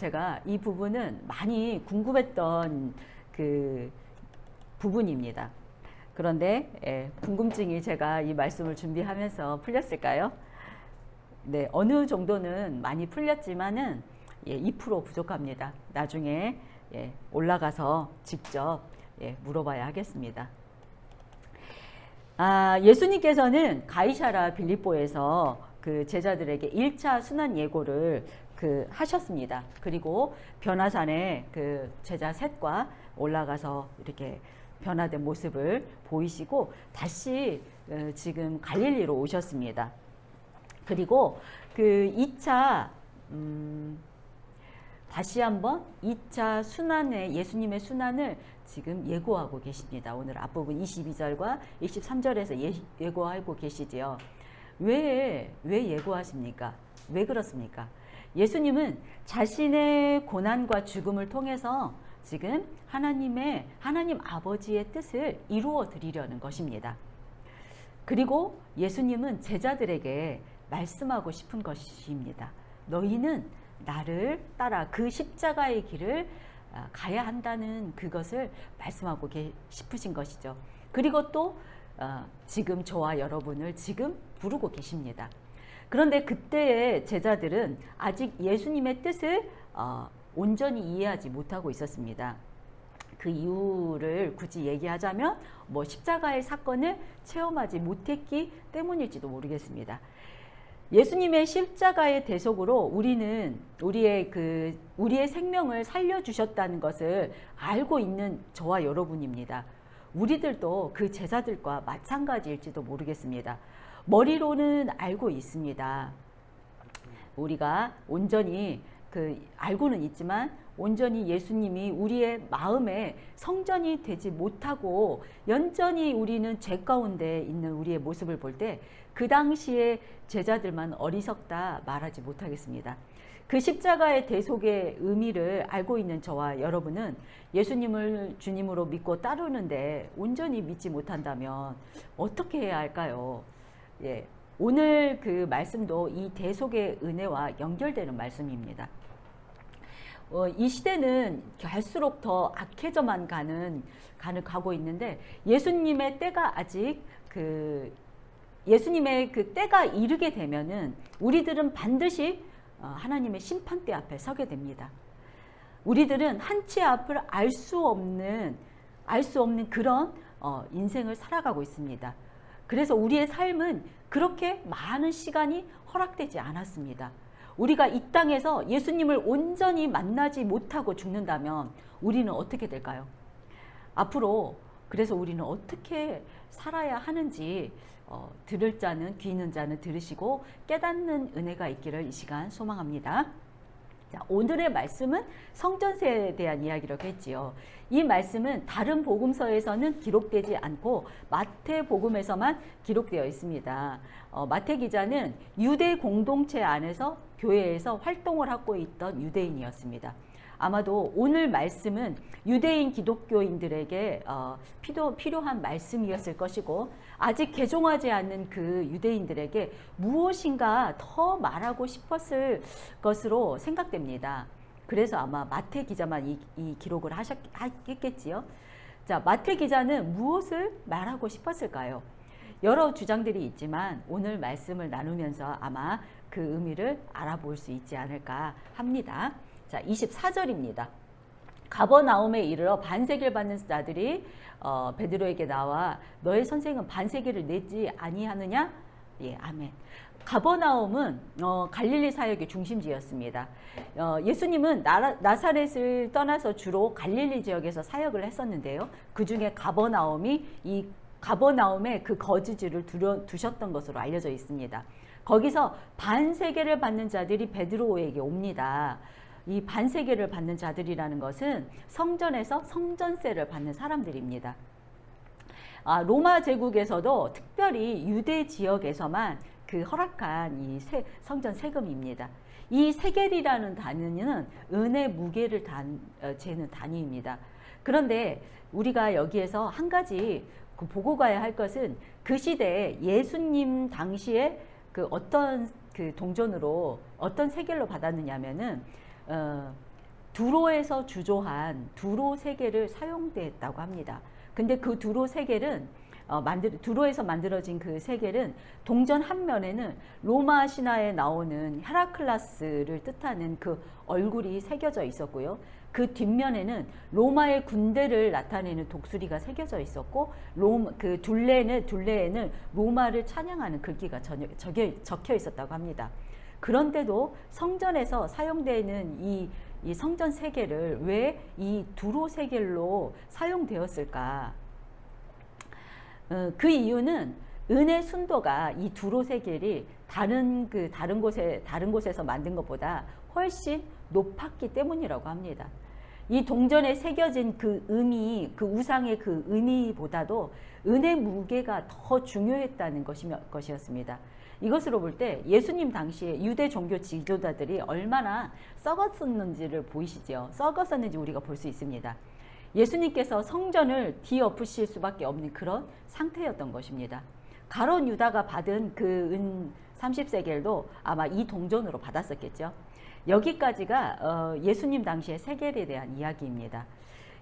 제가 이 부분은 많이 궁금했던 그 부분입니다. 그런데 궁금증이 제가 이 말씀을 준비하면서 풀렸을까요? 네, 어느 정도는 많이 풀렸지만은 2% 부족합니다. 나중에 올라가서 직접 물어봐야 하겠습니다. 예수님께서는 가이사랴 빌립보에서 그 제자들에게 1차 순환 예고를 하셨습니다. 그리고 변화산에 그 제자 셋과 올라가서 이렇게 변화된 모습을 보이시고 다시 지금 갈릴리로 오셨습니다. 그리고 그 2차 다시 한번 2차 순환의 예수님의 순환을 지금 예고하고 계십니다. 오늘 앞부분 22절과 23절에서 예고하고 계시지요. 왜 예고하십니까? 왜 그렇습니까? 예수님은 자신의 고난과 죽음을 통해서 지금 하나님 아버지의 뜻을 이루어 드리려는 것입니다. 그리고 예수님은 제자들에게 말씀하고 싶은 것입니다. 너희는 나를 따라 그 십자가의 길을 가야 한다는 그것을 말씀하고 싶으신 것이죠. 그리고 또 지금 저와 여러분을 지금 부르고 계십니다. 그런데 그때의 제자들은 아직 예수님의 뜻을 온전히 이해하지 못하고 있었습니다. 그 이유를 굳이 얘기하자면 십자가의 사건을 체험하지 못했기 때문일지도 모르겠습니다. 예수님의 십자가의 대속으로 우리는 우리의 생명을 살려주셨다는 것을 알고 있는 저와 여러분입니다. 우리들도 그 제자들과 마찬가지일지도 모르겠습니다. 머리로는 알고 있습니다. 우리가 온전히 알고는 있지만 온전히 예수님이 우리의 마음에 성전이 되지 못하고 여전히 우리는 죄 가운데 있는 우리의 모습을 볼 때 그 당시에 제자들만 어리석다 말하지 못하겠습니다. 그 십자가의 대속의 의미를 알고 있는 저와 여러분은 예수님을 주님으로 믿고 따르는데 온전히 믿지 못한다면 어떻게 해야 할까요? 오늘 그 말씀도 이 대속의 은혜와 연결되는 말씀입니다. 이 시대는 갈수록 더 악해져만 가고 있는데 예수님의 때가 아직 예수님의 그 때가 이르게 되면은 우리들은 반드시 하나님의 심판대 앞에 서게 됩니다. 우리들은 한치 앞을 알 수 없는 그런 인생을 살아가고 있습니다. 그래서 우리의 삶은 그렇게 많은 시간이 허락되지 않았습니다. 우리가 이 땅에서 예수님을 온전히 만나지 못하고 죽는다면 우리는 어떻게 될까요? 앞으로 그래서 우리는 어떻게 살아야 하는지 들을 자는 귀 있는 자는 들으시고 깨닫는 은혜가 있기를 이 시간 소망합니다. 자, 오늘의 말씀은 성전세에 대한 이야기라고 했지요. 이 말씀은 다른 복음서에서는 기록되지 않고 마태복음에서만 기록되어 있습니다. 마태 기자는 유대 공동체 안에서 교회에서 활동을 하고 있던 유대인이었습니다. 아마도 오늘 말씀은 유대인 기독교인들에게 필요한 말씀이었을 것이고 아직 개종하지 않는 그 유대인들에게 무엇인가 더 말하고 싶었을 것으로 생각됩니다. 그래서 아마 마태 기자만 이 기록을 했겠지요. 자, 마태 기자는 무엇을 말하고 싶었을까요? 여러 주장들이 있지만 오늘 말씀을 나누면서 아마 그 의미를 알아볼 수 있지 않을까 합니다. 자, 24절입니다. 가버나움에 이르러 반세기를 받는 자들이 베드로에게 나와 너의 선생은 반세기를 내지 아니하느냐? 예, 아멘. 가버나움은 갈릴리 사역의 중심지였습니다. 예수님은 나사렛을 떠나서 주로 갈릴리 지역에서 사역을 했었는데요. 그 중에 가버나움에 그 거주지를 두셨던 것으로 알려져 있습니다. 거기서 반세계를 받는 자들이 베드로에게 옵니다. 이 반세계를 받는 자들이라는 것은 성전에서 성전세를 받는 사람들입니다. 로마 제국에서도 특별히 유대 지역에서만 그 허락한 이 성전 세금입니다. 이 세겔이라는 단위는 은의 무게를 재는 단위입니다. 그런데 우리가 여기에서 한 가지 보고 가야 할 것은 그 시대에 예수님 당시에 어떤 그 동전으로 어떤 세겔로 받았느냐면은 두로에서 주조한 두로 세겔을 사용됐다고 합니다. 근데 그 두로 세겔은 두로에서 만들어진 그 세겔은 동전 한 면에는 로마 신화에 나오는 헤라클라스를 뜻하는 그 얼굴이 새겨져 있었고요. 그 뒷면에는 로마의 군대를 나타내는 독수리가 새겨져 있었고, 그 둘레에는 로마를 찬양하는 글귀가 적혀 있었다고 합니다. 그런데도 성전에서 사용되는 이 성전 세겔을 왜 이 두로 세겔로 사용되었을까? 그 이유는 은의 순도가 이 두로 세겔이 다른 곳에서 만든 것보다 훨씬 높았기 때문이라고 합니다. 이 동전에 새겨진 그 그 우상의 그 의미보다도 은의 무게가 더 중요했다는 것이었습니다. 이것으로 볼 때 예수님 당시에 유대 종교 지도자들이 얼마나 썩었었는지를 보이시죠. 썩었었는지 우리가 볼 수 있습니다. 예수님께서 성전을 뒤엎으실 수밖에 없는 그런 상태였던 것입니다. 가룟 유다가 받은 그 은 30세겔도 아마 이 동전으로 받았었겠죠. 여기까지가 예수님 당시의 세겔에 대한 이야기입니다.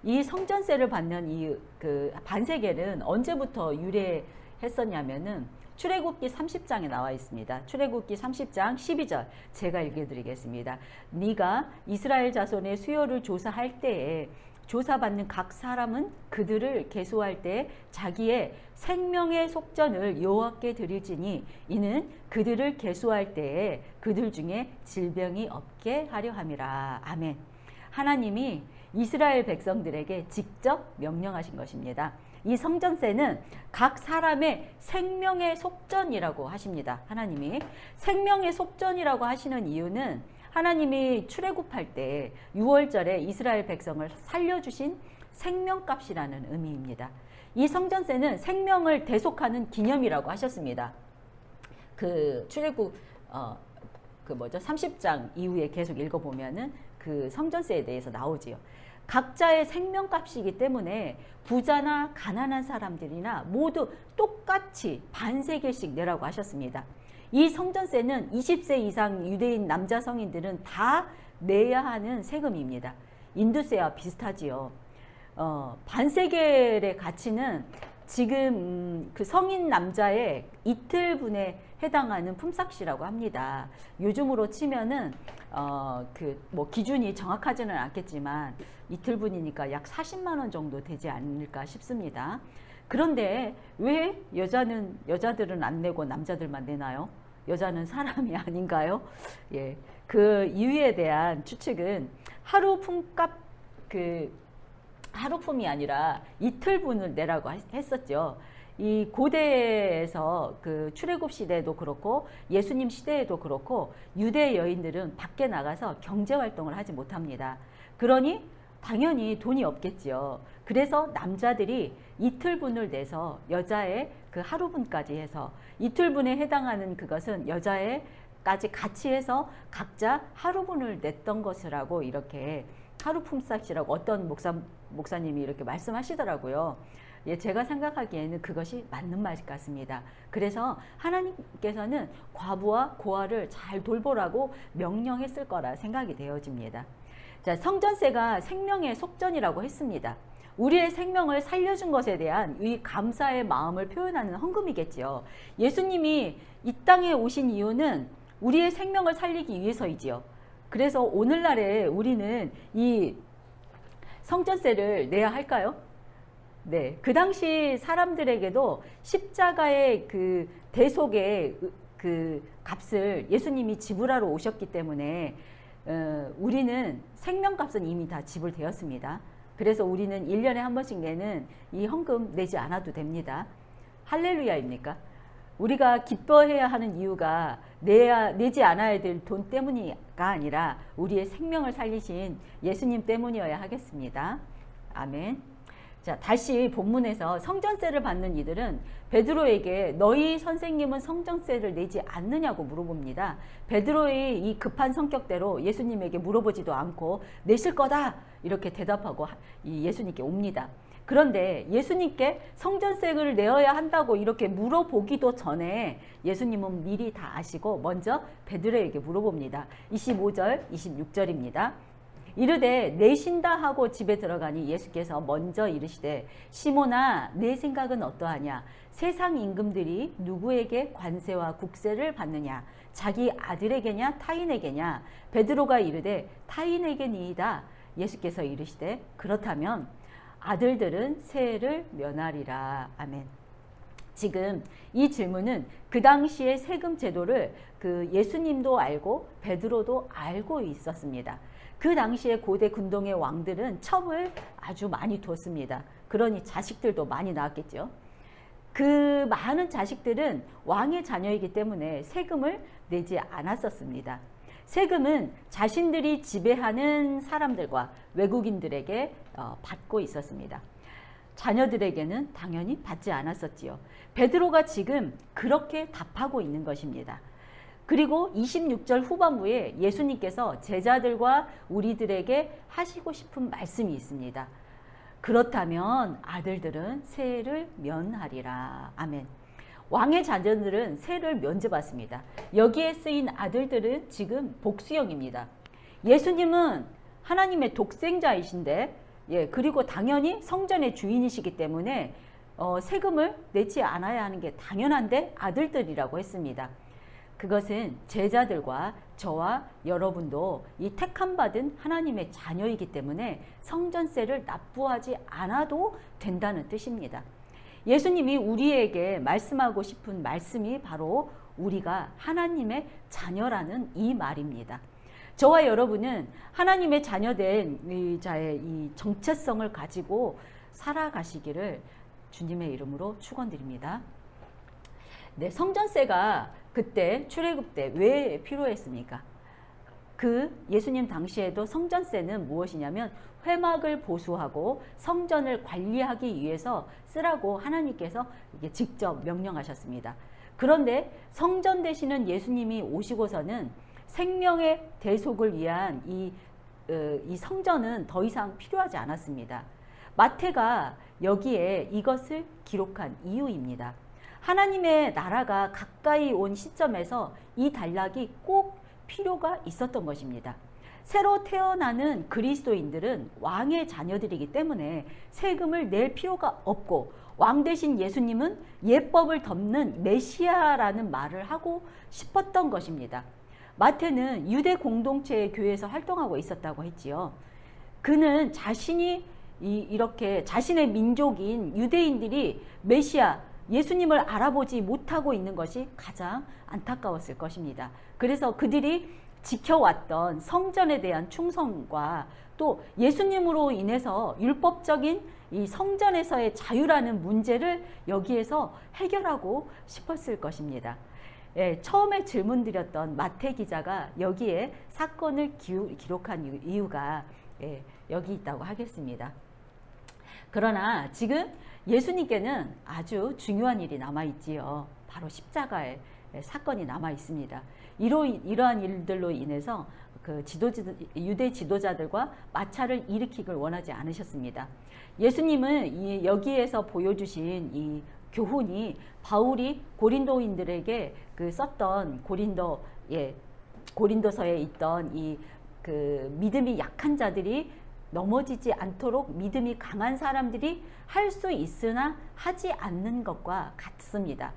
이 성전세를 받는 이 그 반세겔은 언제부터 유래했었냐면은 출애굽기 30장에 나와 있습니다. 출애굽기 30장 12절 제가 읽어드리겠습니다. 네가 이스라엘 자손의 수요를 조사할 때에 조사받는 각 사람은 그들을 계수할 때 자기의 생명의 속전을 여호와께 드릴지니 이는 그들을 계수할 때에 그들 중에 질병이 없게 하려 함이라. 아멘. 하나님이 이스라엘 백성들에게 직접 명령하신 것입니다. 이 성전세는 각 사람의 생명의 속전이라고 하십니다. 하나님이 생명의 속전이라고 하시는 이유는 하나님이 출애굽할 때 6월절에 이스라엘 백성을 살려주신 생명값이라는 의미입니다. 이 성전세는 생명을 대속하는 기념이라고 하셨습니다. 그 출애굽 30장 이후에 계속 읽어보면은 그 성전세에 대해서 나오지요. 각자의 생명값이기 때문에 부자나 가난한 사람들이나 모두 똑같이 반세겔씩 내라고 하셨습니다. 이 성전세는 20세 이상 유대인 남자 성인들은 다 내야 하는 세금입니다. 인두세와 비슷하지요. 반세겔의 가치는 지금 그 성인 남자의 이틀분에 해당하는 품삯이라고 합니다. 요즘으로 치면은 기준이 정확하지는 않겠지만 이틀분이니까 약 40만 원 정도 되지 않을까 싶습니다. 그런데 왜 여자들은 안 내고 남자들만 내나요? 여자는 사람이 아닌가요? 예, 그 이유에 대한 추측은 하루품이 아니라 이틀분을 내라고 했었죠. 이 고대에서 그 출애굽 시대에도 그렇고 예수님 시대에도 그렇고 유대 여인들은 밖에 나가서 경제 활동을 하지 못합니다. 그러니 당연히 돈이 없겠지요. 그래서 남자들이 이틀분을 내서 여자의 그 하루분까지 해서 이틀분에 해당하는 그것은 여자애까지 같이 해서 각자 하루분을 냈던 것이라고 이렇게 하루품삯이라고 어떤 목사님이 이렇게 말씀하시더라고요. 예, 제가 생각하기에는 그것이 맞는 말 같습니다. 그래서 하나님께서는 과부와 고아를 잘 돌보라고 명령했을 거라 생각이 되어집니다. 자, 성전세가 생명의 속전이라고 했습니다. 우리의 생명을 살려준 것에 대한 이 감사의 마음을 표현하는 헌금이겠지요. 예수님이 이 땅에 오신 이유는 우리의 생명을 살리기 위해서이지요. 그래서 오늘날에 우리는 이 성전세를 내야 할까요? 네, 그 당시 사람들에게도 십자가의 그 대속의 그 값을 예수님이 지불하러 오셨기 때문에 우리는 생명값은 이미 다 지불되었습니다. 그래서 우리는 1년에 한 번씩 내는 이 헌금 내지 않아도 됩니다. 할렐루야입니까? 우리가 기뻐해야 하는 이유가 내지 않아야 될 돈 때문이가 아니라 우리의 생명을 살리신 예수님 때문이어야 하겠습니다. 아멘. 자, 다시 본문에서 성전세를 받는 이들은 베드로에게 너희 선생님은 성전세를 내지 않느냐고 물어봅니다. 베드로의 이 급한 성격대로 예수님에게 물어보지도 않고 내실 거다 이렇게 대답하고 예수님께 옵니다. 그런데 예수님께 성전세를 내어야 한다고 이렇게 물어보기도 전에 예수님은 미리 다 아시고 먼저 베드로에게 물어봅니다. 25절, 26절입니다. 이르되 내신다 하고 집에 들어가니 예수께서 먼저 이르시되 시몬아 내 생각은 어떠하냐 세상 임금들이 누구에게 관세와 국세를 받느냐 자기 아들에게냐 타인에게냐 베드로가 이르되 타인에게니이다. 예수께서 이르시되 그렇다면 아들들은 세를 면하리라. 아멘. 지금 이 질문은 그 당시의 세금 제도를 그 예수님도 알고 베드로도 알고 있었습니다. 그 당시에 고대 군동의 왕들은 첩을 아주 많이 뒀습니다. 그러니 자식들도 많이 낳았겠죠. 그 많은 자식들은 왕의 자녀이기 때문에 세금을 내지 않았었습니다. 세금은 자신들이 지배하는 사람들과 외국인들에게 받고 있었습니다. 자녀들에게는 당연히 받지 않았었지요. 베드로가 지금 그렇게 답하고 있는 것입니다. 그리고 26절 후반부에 예수님께서 제자들과 우리들에게 하시고 싶은 말씀이 있습니다. 그렇다면 아들들은 세를 면하리라. 아멘. 왕의 자녀들은 세를 면제받습니다. 여기에 쓰인 아들들은 지금 복수형입니다. 예수님은 하나님의 독생자이신데 그리고 당연히 성전의 주인이시기 때문에 세금을 내지 않아야 하는 게 당연한데 아들들이라고 했습니다. 그것은 제자들과 저와 여러분도 이 택함받은 하나님의 자녀이기 때문에 성전세를 납부하지 않아도 된다는 뜻입니다. 예수님이 우리에게 말씀하고 싶은 말씀이 바로 우리가 하나님의 자녀라는 이 말입니다. 저와 여러분은 하나님의 자녀된 이 자의 이 정체성을 가지고 살아가시기를 주님의 이름으로 축원드립니다. 네, 성전세가 그때 출애굽 때 왜 필요했습니까? 그 예수님 당시에도 성전세는 무엇이냐면 회막을 보수하고 성전을 관리하기 위해서 쓰라고 하나님께서 이게 직접 명령하셨습니다. 그런데 성전 되시는 예수님이 오시고서는 생명의 대속을 위한 이 성전은 더 이상 필요하지 않았습니다. 마태가 여기에 이것을 기록한 이유입니다. 하나님의 나라가 가까이 온 시점에서 이 단락이 꼭 필요가 있었던 것입니다. 새로 태어나는 그리스도인들은 왕의 자녀들이기 때문에 세금을 낼 필요가 없고 왕 대신 예수님은 예법을 덮는 메시아라는 말을 하고 싶었던 것입니다. 마태는 유대 공동체의 교회에서 활동하고 있었다고 했지요. 그는 자신이 이렇게 자신의 민족인 유대인들이 메시아 예수님을 알아보지 못하고 있는 것이 가장 안타까웠을 것입니다. 그래서 그들이 지켜왔던 성전에 대한 충성과 또 예수님으로 인해서 율법적인 이 성전에서의 자유라는 문제를 여기에서 해결하고 싶었을 것입니다. 처음에 질문 드렸던 마태 기자가 여기에 사건을 기록한 이유가 여기 있다고 하겠습니다. 그러나 지금 예수님께는 아주 중요한 일이 남아있지요. 바로 십자가의 사건이 남아있습니다. 이러한 일들로 인해서 그 유대 지도자들과 마찰을 일으키길 원하지 않으셨습니다. 예수님은 여기에서 보여주신 이 교훈이 바울이 고린도인들에게 그 썼던 고린도서에 있던 이 그 믿음이 약한 자들이 넘어지지 않도록 믿음이 강한 사람들이 할 수 있으나 하지 않는 것과 같습니다.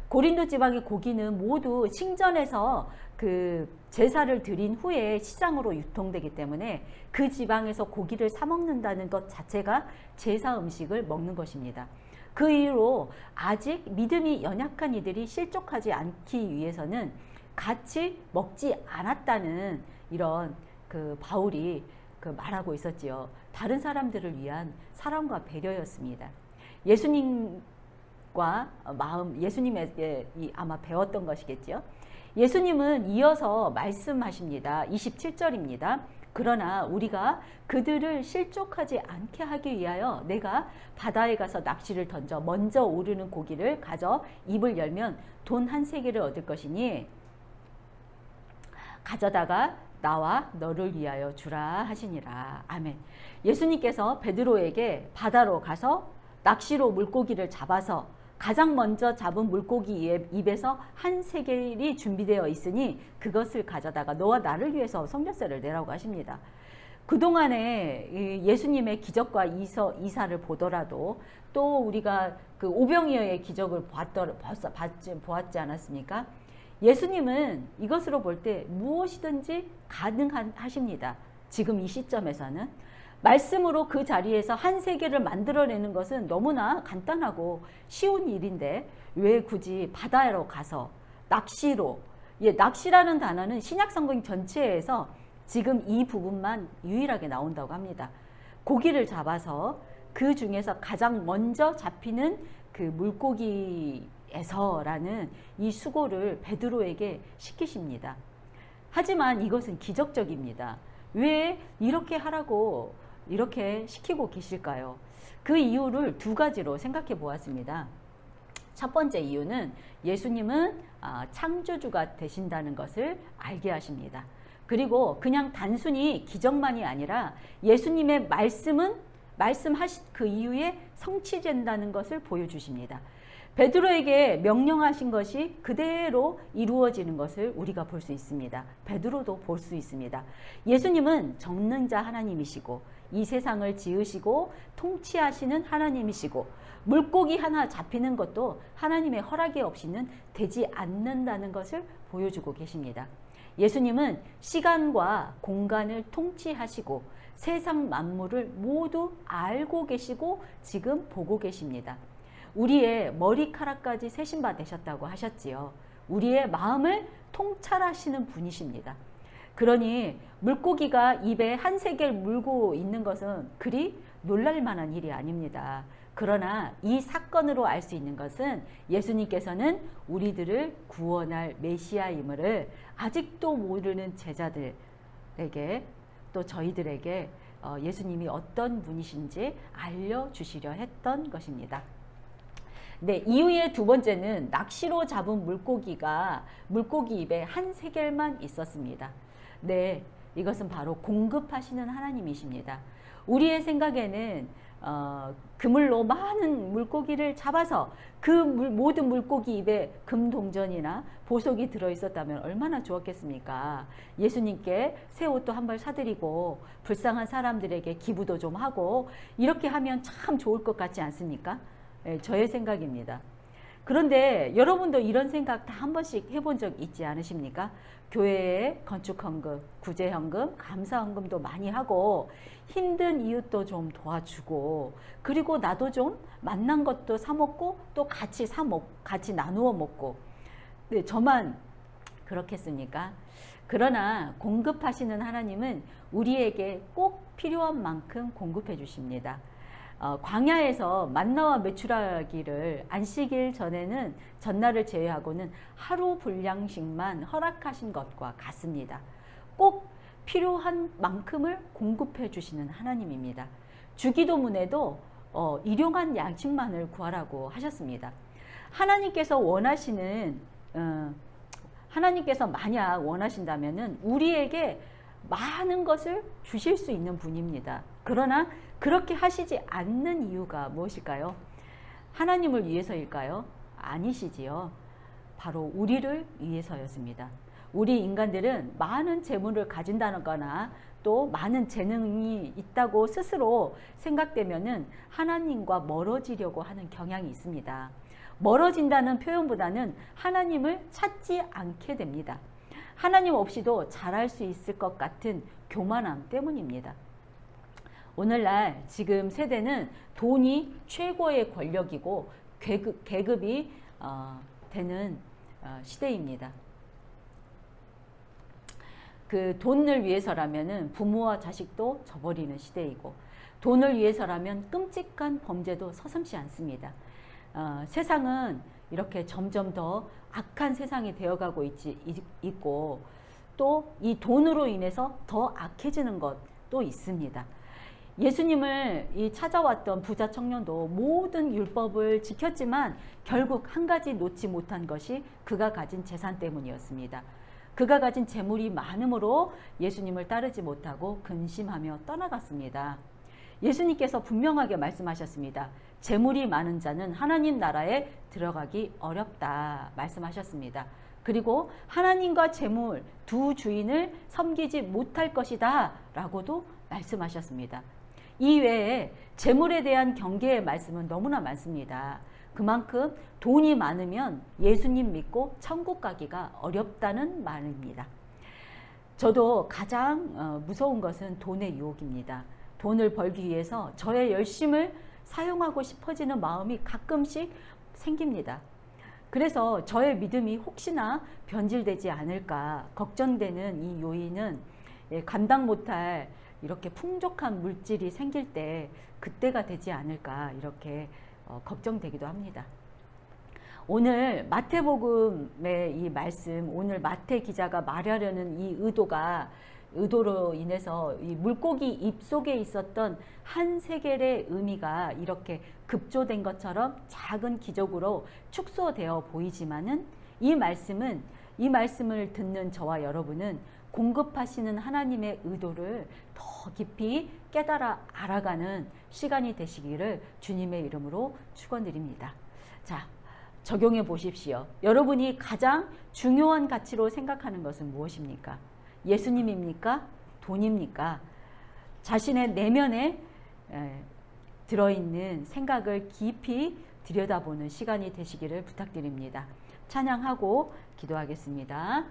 고린도 지방의 고기는 모두 신전에서 그 제사를 드린 후에 시장으로 유통되기 때문에 그 지방에서 고기를 사 먹는다는 것 자체가 제사 음식을 먹는 것입니다. 그 이유로 아직 믿음이 연약한 이들이 실족하지 않기 위해서는 같이 먹지 않았다는 이런 그 바울이 그 말하고 있었지요. 다른 사람들을 위한 사랑과 배려였습니다. 예수님과 예수님에게 아마 배웠던 것이겠죠. 예수님은 이어서 말씀하십니다. 27절입니다. 그러나 우리가 그들을 실족하지 않게 하기 위하여 내가 바다에 가서 낚시를 던져 먼저 오르는 고기를 가져 입을 열면 돈 한 세겔을 얻을 것이니 가져다가 나와 너를 위하여 주라 하시니라. 아멘. 예수님께서 베드로에게 바다로 가서 낚시로 물고기를 잡아서 가장 먼저 잡은 물고기 입에서 한 세겔이 준비되어 있으니 그것을 가져다가 너와 나를 위해서 성전세를 내라고 하십니다. 그동안에 예수님의 기적과 이사를 보더라도 또 우리가 그 오병이어의 기적을 보았지 않았습니까? 예수님은 이것으로 볼 때 무엇이든지 가능하십니다. 지금 이 시점에서는 말씀으로 그 자리에서 한 세계를 만들어내는 것은 너무나 간단하고 쉬운 일인데 왜 굳이 바다로 가서 낚시로, 낚시라는 단어는 신약성경 전체에서 지금 이 부분만 유일하게 나온다고 합니다. 고기를 잡아서 그 중에서 가장 먼저 잡히는 그 물고기에서라는 이 수고를 베드로에게 시키십니다. 하지만 이것은 기적적입니다. 왜 이렇게 하라고 이렇게 시키고 계실까요? 그 이유를 두 가지로 생각해 보았습니다. 첫 번째 이유는 예수님은 창조주가 되신다는 것을 알게 하십니다. 그리고 그냥 단순히 기적만이 아니라 예수님의 말씀하신 그 이후에 성취된다는 것을 보여주십니다. 베드로에게 명령하신 것이 그대로 이루어지는 것을 우리가 볼 수 있습니다. 베드로도 볼 수 있습니다. 예수님은 전능자 하나님이시고 이 세상을 지으시고 통치하시는 하나님이시고 물고기 하나 잡히는 것도 하나님의 허락이 없이는 되지 않는다는 것을 보여주고 계십니다. 예수님은 시간과 공간을 통치하시고 세상 만물을 모두 알고 계시고 지금 보고 계십니다. 우리의 머리카락까지 세신 바 되셨다고 하셨지요. 우리의 마음을 통찰하시는 분이십니다. 그러니 물고기가 입에 한 세계를 물고 있는 것은 그리 놀랄 만한 일이 아닙니다. 그러나 이 사건으로 알 수 있는 것은 예수님께서는 우리들을 구원할 메시아임을 아직도 모르는 제자들에게 또 저희들에게 예수님이 어떤 분이신지 알려주시려 했던 것입니다. 네, 이후에 두 번째는 낚시로 잡은 물고기 입에 한 세겔만 있었습니다. 네, 이것은 바로 공급하시는 하나님이십니다. 우리의 생각에는 그물로 많은 물고기를 잡아서 그 모든 물고기 입에 금동전이나 보석이 들어있었다면 얼마나 좋았겠습니까? 예수님께 새 옷도 한 벌 사드리고 불쌍한 사람들에게 기부도 좀 하고 이렇게 하면 참 좋을 것 같지 않습니까? 네, 저의 생각입니다. 그런데 여러분도 이런 생각 다 한 번씩 해본 적 있지 않으십니까? 교회에 건축헌금, 구제헌금, 감사헌금도 많이 하고 힘든 이웃도 좀 도와주고 그리고 나도 좀 만난 것도 사 먹고 또 같이 나누어 먹고 네, 저만 그렇겠습니까? 그러나 공급하시는 하나님은 우리에게 꼭 필요한 만큼 공급해 주십니다. 광야에서 만나와 메추라기를 안식일 전에는 전날을 제외하고는 하루 분량씩만 허락하신 것과 같습니다. 꼭 필요한 만큼을 공급해 주시는 하나님입니다. 주기도문에도 일용한 양식만을 구하라고 하셨습니다. 하나님께서 만약 원하신다면은 우리에게 많은 것을 주실 수 있는 분입니다. 그러나 그렇게 하시지 않는 이유가 무엇일까요? 하나님을 위해서일까요? 아니시지요. 바로 우리를 위해서였습니다. 우리 인간들은 많은 재물을 가진다거나 또 많은 재능이 있다고 스스로 생각되면은 하나님과 멀어지려고 하는 경향이 있습니다. 멀어진다는 표현보다는 하나님을 찾지 않게 됩니다. 하나님 없이도 잘할 수 있을 것 같은 교만함 때문입니다. 오늘날 지금 세대는 돈이 최고의 권력이고 계급이 되는 시대입니다. 그 돈을 위해서라면은 부모와 자식도 저버리는 시대이고 돈을 위해서라면 끔찍한 범죄도 서슴지 않습니다. 세상은 이렇게 점점 더 악한 세상이 되어가고 있고 또 이 돈으로 인해서 더 악해지는 것도 있습니다. 예수님을 찾아왔던 부자 청년도 모든 율법을 지켰지만 결국 한 가지 놓지 못한 것이 그가 가진 재산 때문이었습니다. 그가 가진 재물이 많음으로 예수님을 따르지 못하고 근심하며 떠나갔습니다. 예수님께서 분명하게 말씀하셨습니다. 재물이 많은 자는 하나님 나라에 들어가기 어렵다 말씀하셨습니다. 그리고 하나님과 재물 두 주인을 섬기지 못할 것이다 라고도 말씀하셨습니다. 이 외에 재물에 대한 경계의 말씀은 너무나 많습니다. 그만큼 돈이 많으면 예수님 믿고 천국 가기가 어렵다는 말입니다. 저도 가장 무서운 것은 돈의 유혹입니다. 돈을 벌기 위해서 저의 열심을 사용하고 싶어지는 마음이 가끔씩 생깁니다. 그래서 저의 믿음이 혹시나 변질되지 않을까 걱정되는 이 요인은 감당 못할 이렇게 풍족한 물질이 생길 때 그때가 되지 않을까 이렇게 걱정되기도 합니다. 오늘 마태복음의 이 말씀, 오늘 마태 기자가 말하려는 이 의도로 인해서 이 물고기 입 속에 있었던 한 세겔의 의미가 이렇게 급조된 것처럼 작은 기적으로 축소되어 보이지만은 이 말씀을 듣는 저와 여러분은 공급하시는 하나님의 의도를 더 깊이 깨달아 알아가는 시간이 되시기를 주님의 이름으로 축원드립니다. 자, 적용해 보십시오. 여러분이 가장 중요한 가치로 생각하는 것은 무엇입니까? 예수님입니까? 돈입니까? 자신의 내면에 들어있는 생각을 깊이 들여다보는 시간이 되시기를 부탁드립니다. 찬양하고 기도하겠습니다.